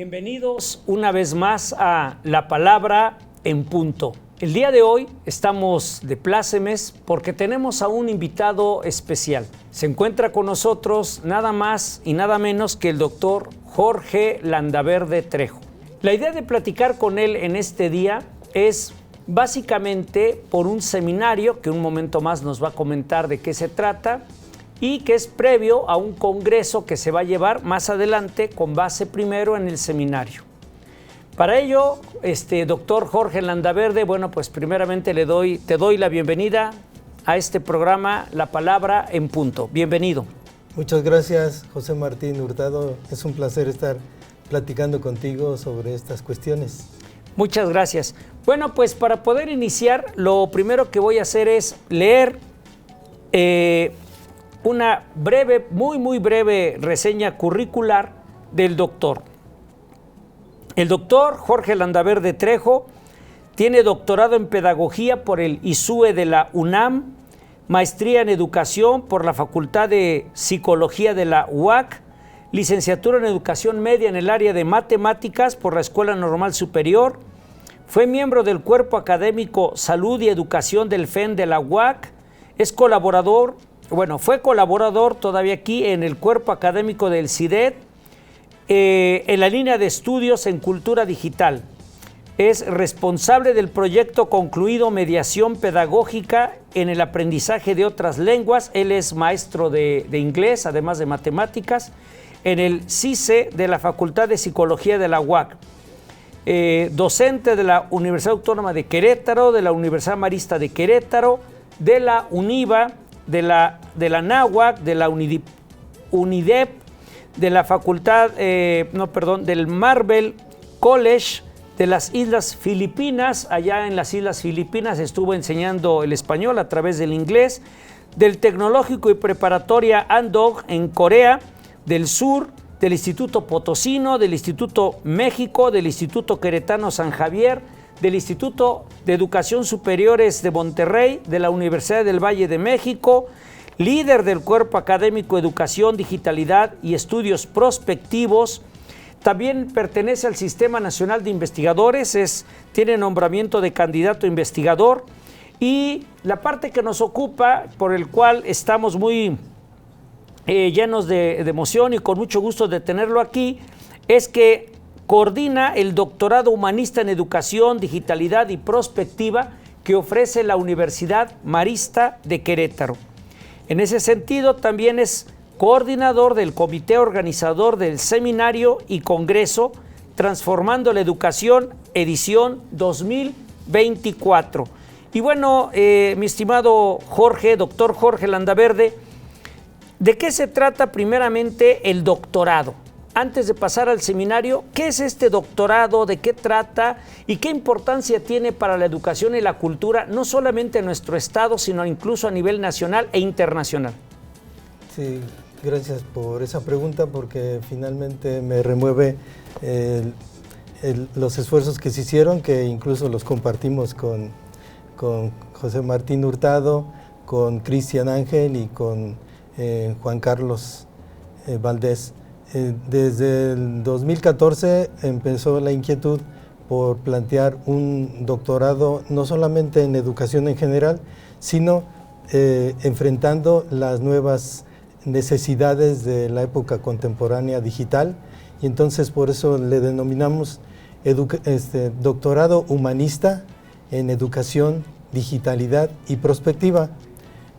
Bienvenidos una vez más a La Palabra en Punto. El día de hoy estamos de plácemes porque tenemos a un invitado especial. Se encuentra con nosotros nada más y nada menos que el doctor Jorge Landaverde Trejo. La idea de platicar con él en este día es básicamente por un seminario que un momento más nos va a comentar de qué se trata y que es previo a un congreso que se va a llevar más adelante con base primero en el seminario. Para ello, doctor Jorge Landaverde, bueno, pues primeramente te doy la bienvenida a este programa La Palabra en Punto. Bienvenido. Muchas gracias, José Martín Hurtado. Es un placer estar platicando contigo sobre estas cuestiones. Muchas gracias. Bueno, pues para poder iniciar, lo primero que voy a hacer es leer una breve, muy breve reseña curricular del doctor. El doctor Jorge Landaverde Trejo tiene doctorado en Pedagogía por el ISUE de la UNAM, maestría en Educación por la Facultad de Psicología de la UAC, licenciatura en Educación Media en el área de Matemáticas por la Escuela Normal Superior, fue miembro del Cuerpo Académico Salud y Educación del FEN de la UAC, fue colaborador todavía aquí en el Cuerpo Académico del CIDED, en la línea de estudios en cultura digital. Es responsable del proyecto concluido Mediación Pedagógica en el aprendizaje de otras lenguas. Él es maestro de inglés, además de matemáticas, en el CICE de la Facultad de Psicología de la UAC. Docente de la Universidad Autónoma de Querétaro, de la Universidad Marista de Querétaro, de la UNIVA, de la NAHUAC, de la UNIDEP, de la Facultad, del Marvel College de las Islas Filipinas. Allá en las Islas Filipinas estuvo enseñando el español a través del inglés, del Tecnológico y Preparatoria Andong en Corea del Sur, del Instituto Potosino, del Instituto México, del Instituto Queretano San Javier, del Instituto de Educación Superiores de Monterrey, de la Universidad del Valle de México, líder del Cuerpo Académico Educación, Digitalidad y Estudios Prospectivos. También pertenece al Sistema Nacional de Investigadores, tiene nombramiento de candidato investigador, y la parte que nos ocupa, por el cual estamos muy llenos de emoción y con mucho gusto de tenerlo aquí, es que coordina el doctorado humanista en Educación, Digitalidad y Prospectiva que ofrece la Universidad Marista de Querétaro. En ese sentido, también es coordinador del comité organizador del seminario y congreso Transformando la Educación, edición 2024. Y bueno, mi estimado Jorge, doctor Jorge Landaverde, ¿de qué se trata primeramente el doctorado? Antes de pasar al seminario, ¿qué es este doctorado? ¿De qué trata? ¿Y qué importancia tiene para la educación y la cultura, no solamente en nuestro estado, sino incluso a nivel nacional e internacional? Sí, gracias por esa pregunta, porque finalmente me remueve los esfuerzos que se hicieron, que incluso los compartimos con José Martín Hurtado, con Cristian Ángel y con Juan Carlos Valdés. Desde el 2014 empezó la inquietud por plantear un doctorado no solamente en educación en general, sino enfrentando las nuevas necesidades de la época contemporánea digital, y entonces por eso le denominamos doctorado humanista en educación, digitalidad y prospectiva.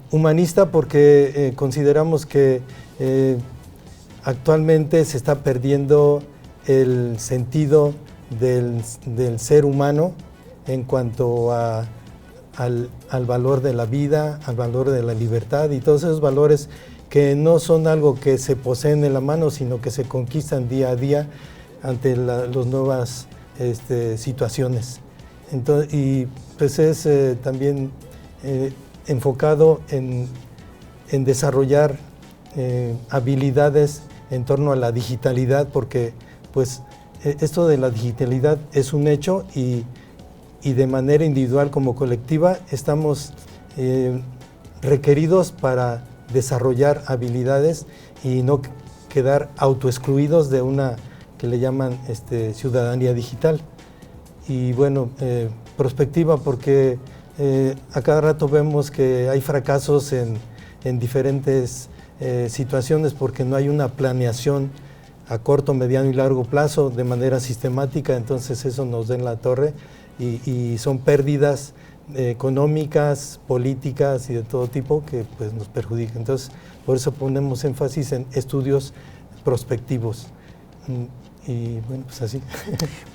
Humanista porque consideramos que actualmente se está perdiendo el sentido del ser humano en cuanto al valor de la vida, al valor de la libertad y todos esos valores que no son algo que se poseen en la mano, sino que se conquistan día a día ante las nuevas situaciones. Entonces, y pues es también enfocado en desarrollar habilidades en torno a la digitalidad, porque pues esto de la digitalidad es un hecho y de manera individual como colectiva estamos requeridos para desarrollar habilidades y no quedar autoexcluidos de una que le llaman ciudadanía digital. Y bueno, prospectiva porque a cada rato vemos que hay fracasos en diferentes situaciones porque no hay una planeación a corto, mediano y largo plazo de manera sistemática, entonces eso nos da en la torre y son pérdidas económicas, políticas y de todo tipo que pues nos perjudican. Entonces, por eso ponemos énfasis en estudios prospectivos. Y bueno, pues así.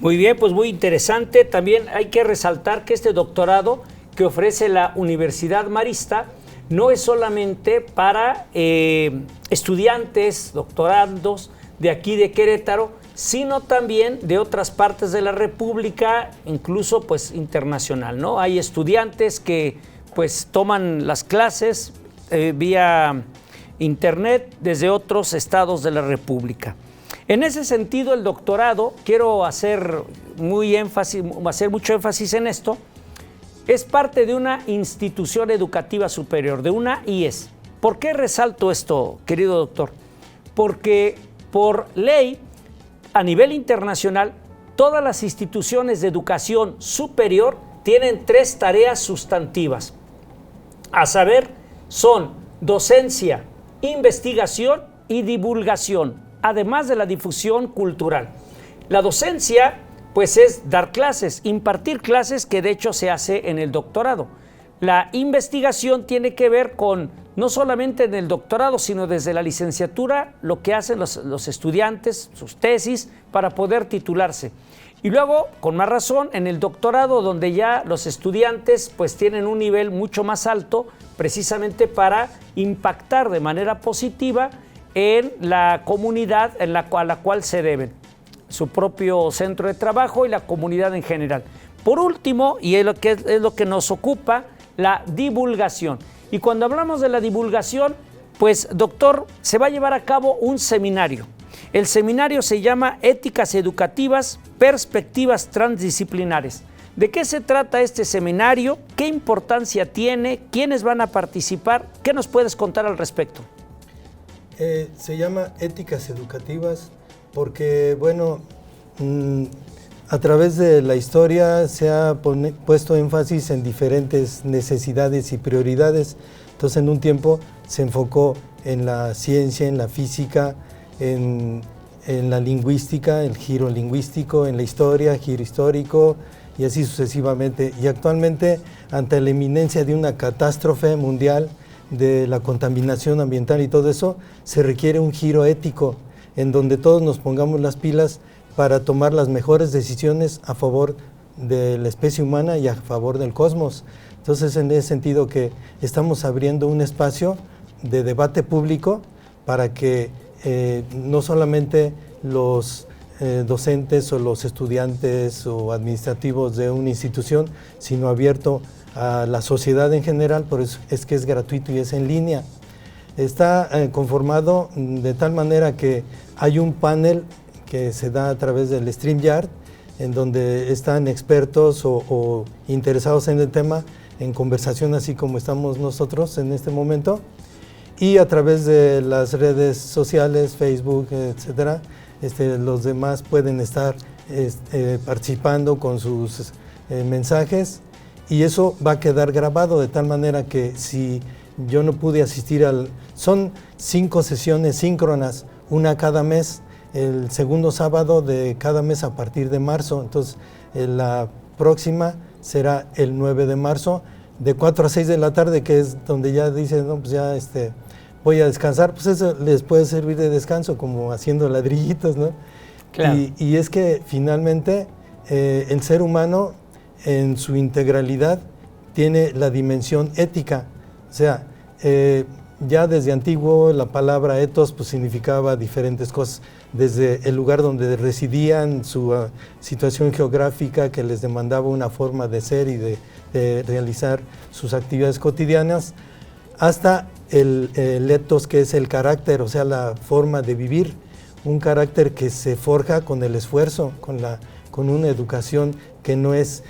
Muy bien, pues muy interesante. También hay que resaltar que este doctorado que ofrece la Universidad Marista no es solamente para estudiantes, doctorandos de aquí de Querétaro, sino también de otras partes de la República, incluso pues internacional, ¿no? Hay estudiantes que pues toman las clases vía internet desde otros estados de la República. En ese sentido, el doctorado, quiero hacer mucho énfasis en esto, es parte de una institución educativa superior, de una IES. ¿Por qué resalto esto, querido doctor? Porque por ley, a nivel internacional, todas las instituciones de educación superior tienen 3 tareas sustantivas. A saber, son docencia, investigación y divulgación, además de la difusión cultural. La docencia, pues, es dar clases, impartir clases, que de hecho se hace en el doctorado. La investigación tiene que ver con, no solamente en el doctorado, sino desde la licenciatura, lo que hacen los estudiantes, sus tesis, para poder titularse. Y luego, con más razón, en el doctorado, donde ya los estudiantes pues tienen un nivel mucho más alto, precisamente para impactar de manera positiva en la comunidad a la cual se deben, su propio centro de trabajo y la comunidad en general. Por último, y es lo que nos ocupa, la divulgación. Y cuando hablamos de la divulgación, pues, doctor, se va a llevar a cabo un seminario. El seminario se llama Éticas Educativas, Perspectivas Transdisciplinares. ¿De qué se trata este seminario? ¿Qué importancia tiene? ¿Quiénes van a participar? ¿Qué nos puedes contar al respecto? Se llama Éticas Educativas porque, bueno, a través de la historia se ha puesto énfasis en diferentes necesidades y prioridades. Entonces, en un tiempo se enfocó en la ciencia, en la física, en la lingüística, el giro lingüístico, en la historia, giro histórico, y así sucesivamente. Y actualmente, ante la inminencia de una catástrofe mundial, de la contaminación ambiental y todo eso, se requiere un giro ético en donde todos nos pongamos las pilas para tomar las mejores decisiones a favor de la especie humana y a favor del cosmos. Entonces, en ese sentido que estamos abriendo un espacio de debate público para que no solamente los docentes o los estudiantes o administrativos de una institución, sino abierto a la sociedad en general, por eso es que es gratuito y es en línea. Está conformado de tal manera que hay un panel que se da a través del StreamYard, en donde están expertos o interesados en el tema, en conversación así como estamos nosotros en este momento, y a través de las redes sociales, Facebook, etcétera, los demás pueden estar participando con sus mensajes, y eso va a quedar grabado de tal manera que si yo no pude asistir son 5 sesiones síncronas, una cada mes, el segundo sábado de cada mes a partir de marzo. Entonces, la próxima será el 9 de marzo, de 4 a 6 de la tarde, que es donde ya dicen, no, pues ya voy a descansar. Pues eso les puede servir de descanso, como haciendo ladrillitos, ¿no? Claro. Y es que finalmente el ser humano en su integralidad tiene la dimensión ética. O sea, ya desde antiguo la palabra ethos pues significaba diferentes cosas, desde el lugar donde residían, su situación geográfica que les demandaba una forma de ser y de realizar sus actividades cotidianas, hasta el ethos, que es el carácter, o sea, la forma de vivir, un carácter que se forja con el esfuerzo, con una educación que no es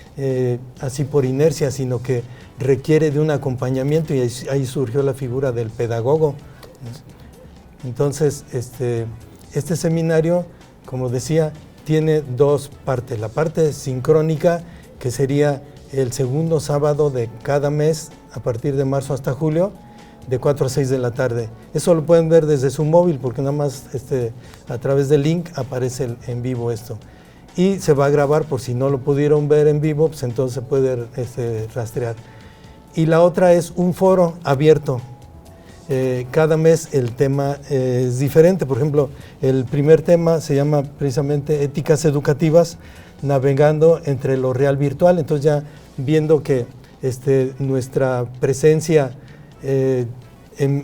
así por inercia, sino que requiere de un acompañamiento, y ahí surgió la figura del pedagogo. Entonces, este seminario como decía, tiene dos partes. La parte sincrónica, que sería el segundo sábado de cada mes, a partir de marzo hasta julio, de 4 a 6 de la tarde. Eso lo pueden ver desde su móvil, porque nada más a través del link aparece en vivo esto. Y se va a grabar, por si no lo pudieron ver en vivo, pues entonces se puede rastrear. Y la otra es un foro abierto. Cada mes el tema es diferente. Por ejemplo, el primer tema se llama precisamente Éticas Educativas, navegando entre lo real virtual. Entonces ya viendo que nuestra presencia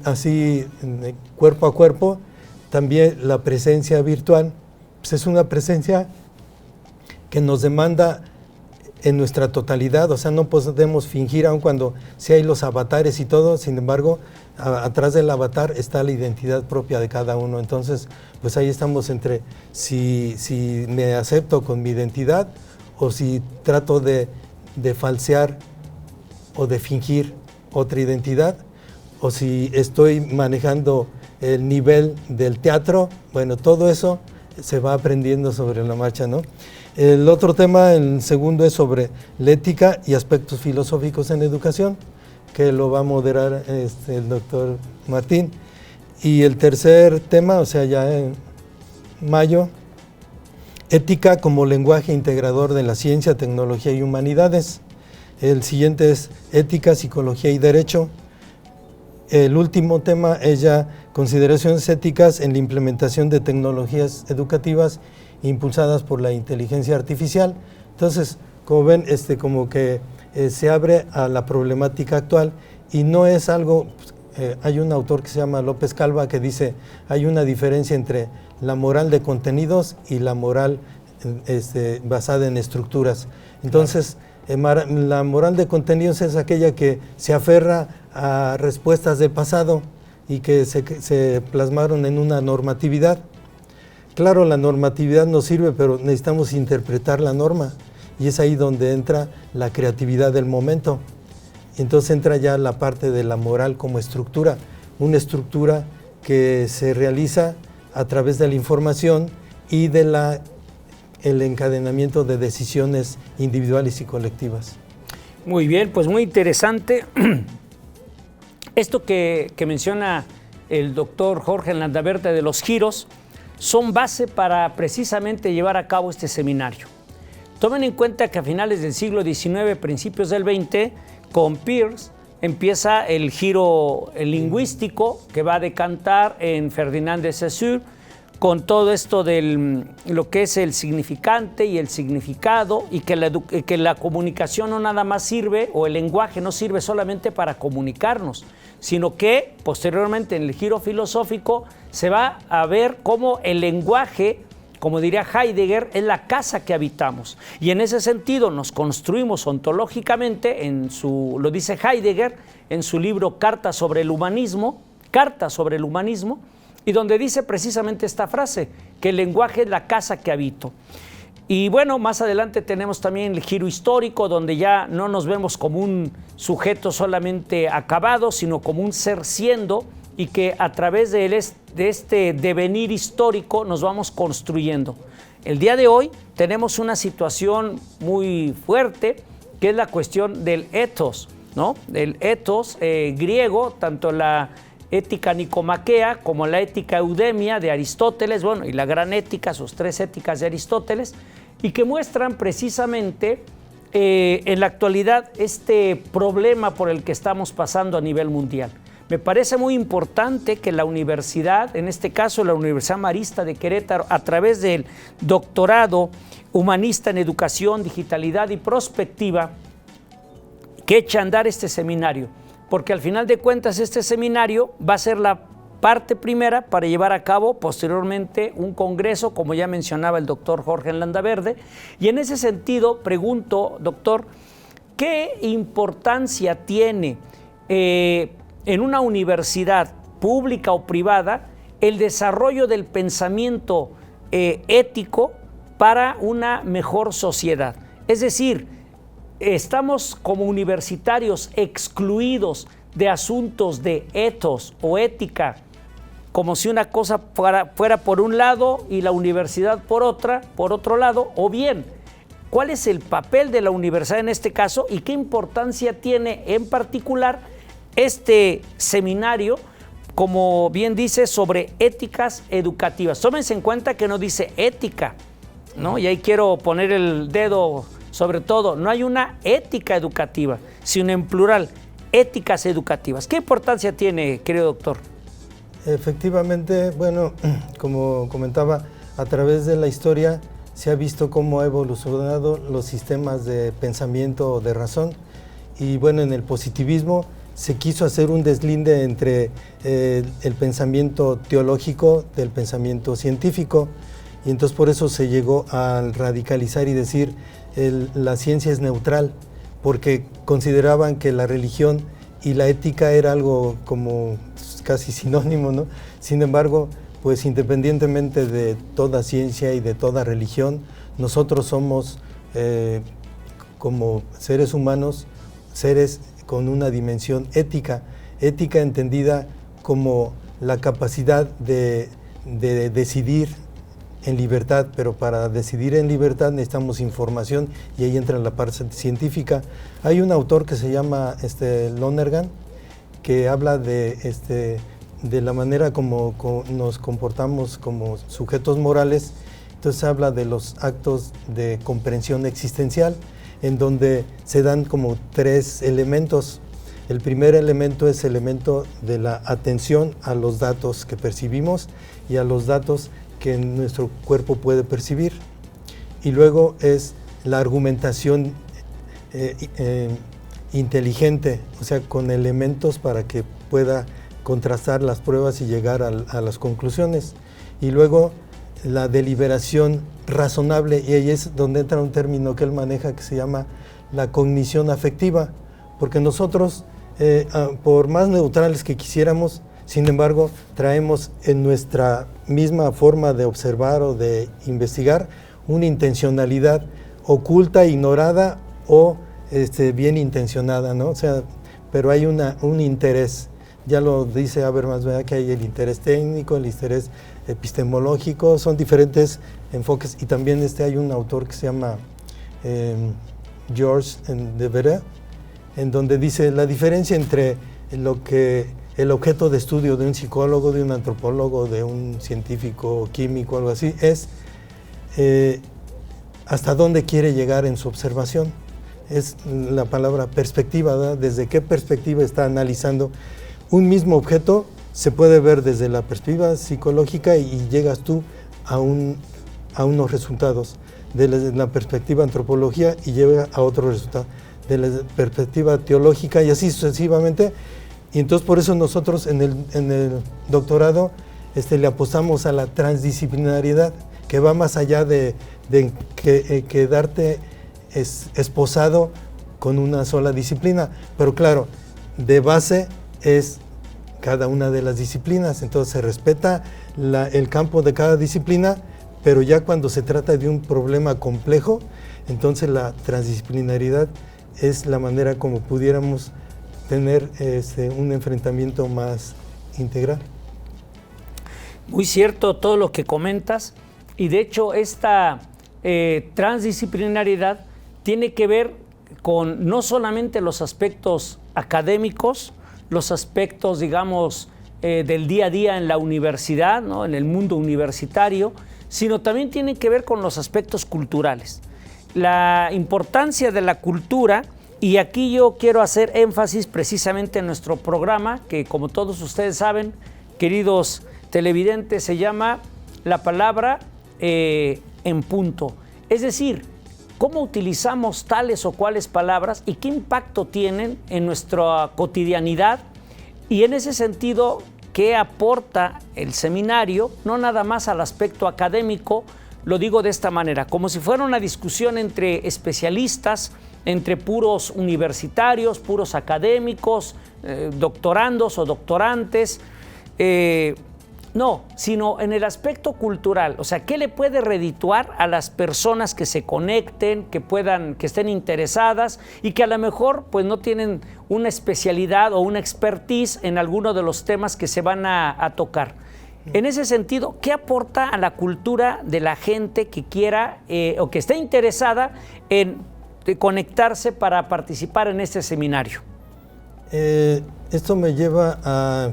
así cuerpo a cuerpo, también la presencia virtual, pues es una presencia que nos demanda en nuestra totalidad. O sea, no podemos fingir, aun cuando sí hay los avatares y todo. Sin embargo, atrás del avatar está la identidad propia de cada uno. Entonces, pues ahí estamos entre si me acepto con mi identidad o si trato de falsear o de fingir otra identidad, o si estoy manejando el nivel del teatro. Bueno, todo eso se va aprendiendo sobre la marcha, ¿no? El otro tema, el segundo, es sobre la ética y aspectos filosóficos en educación, que lo va a moderar el doctor Martín. Y el tercer tema, o sea, ya en mayo, ética como lenguaje integrador de la ciencia, tecnología y humanidades. El siguiente es ética, psicología y derecho. El último tema es ya consideraciones éticas en la implementación de tecnologías educativas impulsadas por la inteligencia artificial. Entonces, como ven, como que se abre a la problemática actual y no es algo. Hay un autor que se llama López Calva que dice, hay una diferencia entre la moral de contenidos y la moral basada en estructuras. Entonces, la moral de contenidos es aquella que se aferra a respuestas del pasado y que se plasmaron en una normatividad. Claro, la normatividad nos sirve, pero necesitamos interpretar la norma, y es ahí donde entra la creatividad del momento. Entonces entra ya la parte de la moral como estructura, una estructura que se realiza a través de la información y de el encadenamiento de decisiones individuales y colectivas. Muy bien, pues muy interesante. Esto que menciona el doctor Jorge Landaverde de los giros son base para precisamente llevar a cabo este seminario. Tomen en cuenta que a finales del siglo XIX, principios del XX, con Peirce empieza el giro lingüístico que va a decantar en Ferdinand de Saussure, con todo esto de lo que es el significante y el significado, y que la comunicación no nada más sirve, o el lenguaje no sirve solamente para comunicarnos, sino que posteriormente en el giro filosófico se va a ver cómo el lenguaje, como diría Heidegger, es la casa que habitamos. Y en ese sentido nos construimos ontológicamente, lo dice Heidegger en su libro Carta sobre el humanismo, y donde dice precisamente esta frase, que el lenguaje es la casa que habito. Y bueno, más adelante tenemos también el giro histórico, donde ya no nos vemos como un sujeto solamente acabado, sino como un ser siendo, y que a través de este devenir histórico nos vamos construyendo. El día de hoy tenemos una situación muy fuerte, que es la cuestión del ethos, ¿no? El ethos griego, tanto la ética nicomaquea como la ética eudemia de Aristóteles, bueno, y la gran ética, sus 3 éticas de Aristóteles, y que muestran precisamente en la actualidad este problema por el que estamos pasando a nivel mundial. Me parece muy importante que la universidad, en este caso la Universidad Marista de Querétaro, a través del doctorado humanista en educación, digitalidad y prospectiva, que eche a andar este seminario, porque al final de cuentas este seminario va a ser la parte primera para llevar a cabo posteriormente un congreso, como ya mencionaba el doctor Jorge Landaverde, y en ese sentido pregunto, doctor, ¿qué importancia tiene en una universidad pública o privada el desarrollo del pensamiento ético para una mejor sociedad? Es decir, estamos como universitarios excluidos de asuntos de ethos o ética como si una cosa fuera por un lado y la universidad por otro lado, o bien, ¿cuál es el papel de la universidad en este caso y qué importancia tiene en particular este seminario, como bien dice, sobre éticas educativas? Tómense en cuenta que no dice ética, ¿no? Y ahí quiero poner el dedo sobre todo, no hay una ética educativa, sino en plural, éticas educativas. ¿Qué importancia tiene, querido doctor? Efectivamente, bueno, como comentaba, a través de la historia se ha visto cómo ha evolucionado los sistemas de pensamiento o de razón, y bueno, en el positivismo se quiso hacer un deslinde entre el pensamiento teológico del pensamiento científico, y entonces por eso se llegó a radicalizar y decir la ciencia es neutral, porque consideraban que la religión y la ética era algo como casi sinónimo, ¿no? Sin embargo, pues independientemente de toda ciencia y de toda religión, nosotros somos como seres humanos, seres con una dimensión ética entendida como la capacidad de decidir en libertad, pero para decidir en libertad necesitamos información, y ahí entra la parte científica. Hay un autor que se llama Lonergan, que habla de la manera como nos comportamos como sujetos morales. Entonces habla de los actos de comprensión existencial, en donde se dan como 3 elementos. El primer elemento es el elemento de la atención a los datos que percibimos y a los datos que nuestro cuerpo puede percibir. Y luego es la argumentación inteligente, o sea, con elementos para que pueda contrastar las pruebas y llegar a las conclusiones. Y luego la deliberación razonable, y ahí es donde entra un término que él maneja que se llama la cognición afectiva, porque nosotros, por más neutrales que quisiéramos, sin embargo, traemos en nuestra misma forma de observar o de investigar una intencionalidad oculta, ignorada o bien intencionada, ¿no? O sea, pero hay un interés. Ya lo dice Habermas, ¿verdad? Que hay el interés técnico, el interés epistemológico, son diferentes enfoques. Y también hay un autor que se llama Georges Devereux, en donde dice la diferencia entre el objeto de estudio de un psicólogo, de un antropólogo, de un científico químico, algo así, es hasta dónde quiere llegar en su observación. Es la palabra perspectiva, ¿verdad? Desde qué perspectiva está analizando. Un mismo objeto se puede ver desde la perspectiva psicológica y llegas tú a unos resultados. Desde la perspectiva antropología y llega a otro resultado. De la perspectiva teológica y así sucesivamente. Y entonces por eso nosotros en el doctorado le apostamos a la transdisciplinariedad, que va más allá de quedarte esposado con una sola disciplina. Pero claro, de base es cada una de las disciplinas, entonces se respeta el campo de cada disciplina, pero ya cuando se trata de un problema complejo, entonces la transdisciplinariedad es la manera como pudiéramos tener un enfrentamiento más integral. Muy cierto todo lo que comentas, y de hecho esta transdisciplinariedad tiene que ver con no solamente los aspectos académicos, los aspectos, digamos, del día a día en la universidad, ¿no? En el mundo universitario, sino también tiene que ver con los aspectos culturales. La importancia de la cultura, y aquí yo quiero hacer énfasis precisamente en nuestro programa, que como todos ustedes saben, queridos televidentes, se llama La Palabra en Punto. Es decir, cómo utilizamos tales o cuales palabras y qué impacto tienen en nuestra cotidianidad, y en ese sentido, qué aporta el seminario, no nada más al aspecto académico. Lo digo de esta manera, como si fuera una discusión entre especialistas, entre puros universitarios, puros académicos, doctorandos o doctorantes, no, sino en el aspecto cultural. O sea, ¿qué le puede redituar a las personas que se conecten, que estén interesadas y que a lo mejor pues no tienen una especialidad o una expertise en alguno de los temas que se van a tocar? En ese sentido, ¿qué aporta a la cultura de la gente que quiera o que esté interesada en conectarse para participar en este seminario? Esto me lleva a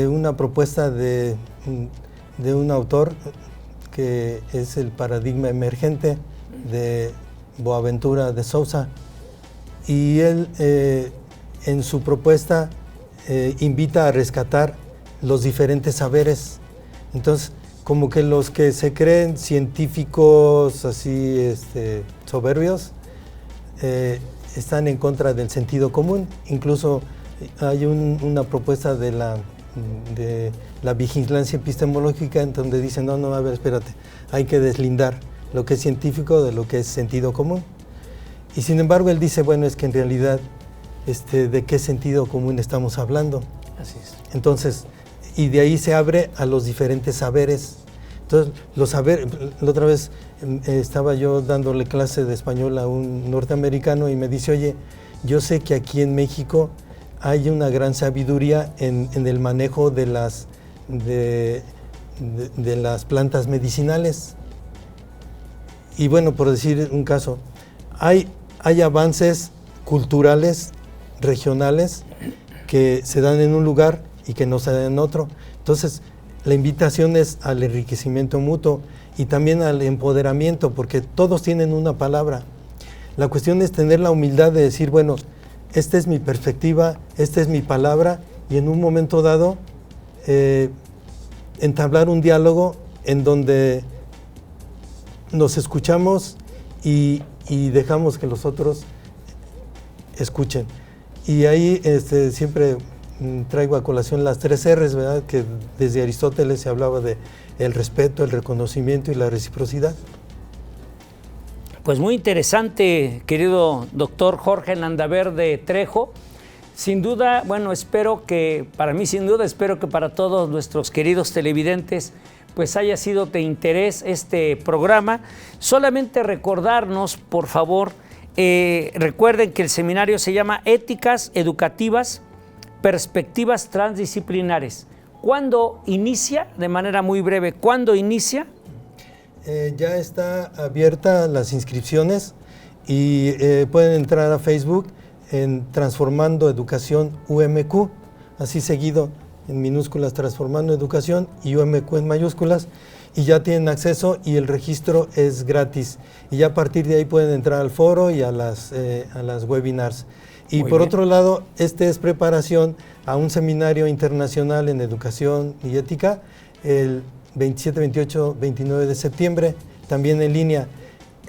una propuesta de un autor que es el paradigma emergente de Boaventura de Sousa, y él en su propuesta invita a rescatar los diferentes saberes. Entonces, como que los que se creen científicos así soberbios están en contra del sentido común. Incluso hay una propuesta de la vigilancia epistemológica en donde dicen, no, a ver, espérate, hay que deslindar lo que es científico de lo que es sentido común. Y sin embargo él dice, bueno, es que en realidad ¿de qué sentido común estamos hablando? Así es. Entonces, y de ahí se abre a los diferentes saberes. Entonces, los saberes, la otra vez estaba yo dándole clase de español a un norteamericano y me dice, oye, yo sé que aquí en México hay una gran sabiduría en el manejo de las plantas medicinales. Y bueno, por decir un caso, hay avances culturales, regionales, que se dan en un lugar y que no se dan en otro. Entonces, la invitación es al enriquecimiento mutuo y también al empoderamiento, porque todos tienen una palabra. La cuestión es tener la humildad de decir, bueno, esta es mi perspectiva, esta es mi palabra, y en un momento dado entablar un diálogo en donde nos escuchamos y dejamos que los otros escuchen. Y ahí siempre traigo a colación las 3 R's, ¿verdad? Que desde Aristóteles se hablaba de el respeto, el reconocimiento y la reciprocidad. Pues muy interesante, querido doctor Jorge Landaverde Trejo. Sin duda, bueno, espero que para todos nuestros queridos televidentes pues haya sido de interés este programa. Solamente recordarnos, por favor, recuerden que el seminario se llama Éticas Educativas, Perspectivas Transdisciplinares. ¿Cuándo inicia? De manera muy breve, ¿cuándo inicia? Ya está abierta las inscripciones y pueden entrar a Facebook en Transformando Educación UMQ, así seguido en minúsculas, Transformando Educación, y UMQ en mayúsculas, y ya tienen acceso y el registro es gratis. Y ya a partir de ahí pueden entrar al foro y a las webinars. Y por otro lado, es preparación a un seminario internacional en educación y ética el 27, 28, 29 de septiembre, también en línea.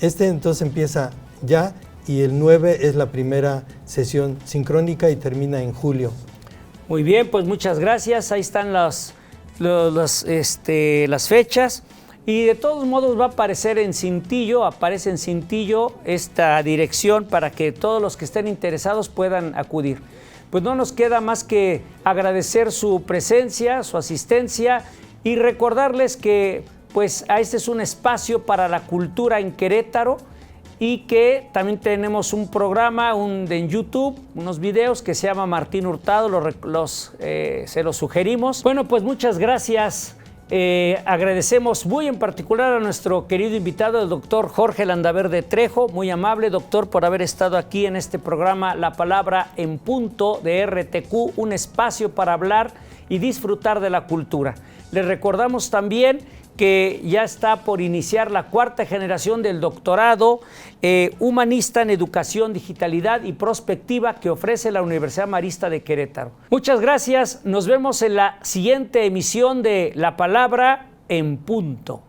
Entonces empieza ya y el 9 es la primera sesión sincrónica y termina en julio. Muy bien, pues muchas gracias. Ahí están las fechas. Y de todos modos va a aparecer aparece en cintillo esta dirección para que todos los que estén interesados puedan acudir. Pues no nos queda más que agradecer su presencia, su asistencia y recordarles que pues este es un espacio para la cultura en Querétaro y que también tenemos un programa en YouTube, unos videos que se llama Martín Hurtado, se los sugerimos. Bueno, pues muchas gracias. Agradecemos muy en particular a nuestro querido invitado, el doctor Jorge Landaverde Trejo, muy amable doctor por haber estado aquí en este programa La Palabra en Punto de RTQ, un espacio para hablar y disfrutar de la cultura. Les recordamos también que ya está por iniciar la 4ª generación del doctorado humanista en educación, digitalidad y prospectiva que ofrece la Universidad Marista de Querétaro. Muchas gracias, nos vemos en la siguiente emisión de La Palabra en Punto.